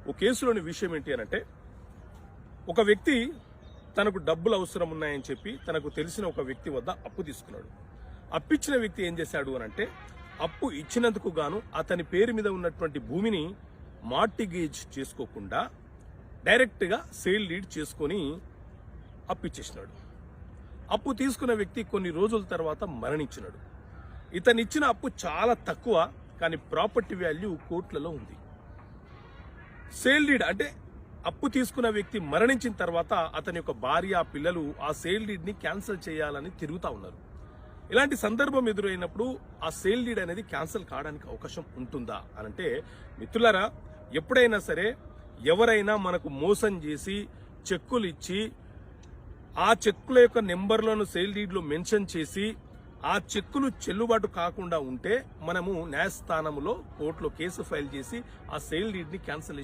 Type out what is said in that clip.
ఓ కేసులోని విషయం ఏంటి అనంటే, ఒక వ్యక్తి తనకు డబ్బులు అవసరం ఉన్నాయని చెప్పి తనకు తెలిసిన ఒక వ్యక్తి వద్ద అప్పు తీసుకున్నాడు. అప్పిచ్చిన వ్యక్తి ఏం చేశాడు అనంటే, అప్పు ఇచ్చినందుకు గాను అతని పేరు మీద ఉన్నటువంటి భూమిని మార్టిగేజ్ చేసుకోకుండా డైరెక్ట్గా సేల్ డీడ్ చేసుకొని అప్పిచ్చేసినాడు. అప్పు తీసుకున్న వ్యక్తి కొన్ని రోజుల తర్వాత మరణించినాడు. ఇతనిచ్చిన అప్పు చాలా తక్కువ, కానీ ప్రాపర్టీ వాల్యూ కోట్లలో ఉంది. సేల్ డీడ్ అంటే అప్పు తీసుకున్న వ్యక్తి మరణించిన తర్వాత అతని యొక్క భార్య, పిల్లలు ఆ సేల్ డీడ్ ని క్యాన్సిల్ చేయాలని తిరుగుతా ఉన్నారు. ఇలాంటి సందర్భం ఎదురైనప్పుడు ఆ సేల్ డీడ్ అనేది క్యాన్సిల్ కావడానికి అవకాశం ఉంటుందా అనంటే, మిత్రులారా, ఎప్పుడైనా సరే ఎవరైనా మనకు మోసం చేసి చెక్కులు ఇచ్చి ఆ చెక్కుల యొక్క నెంబర్లను సేల్ డీడ్ లో మెన్షన్ చేసి ఆ చెక్కులు చెల్లుబాటు కాకుండా ఉంటే మనము న్యాయస్థానంలో కోర్టులో కేసు ఫైల్ చేసి ఆ సేల్ డీడ్ ని క్యాన్సిల్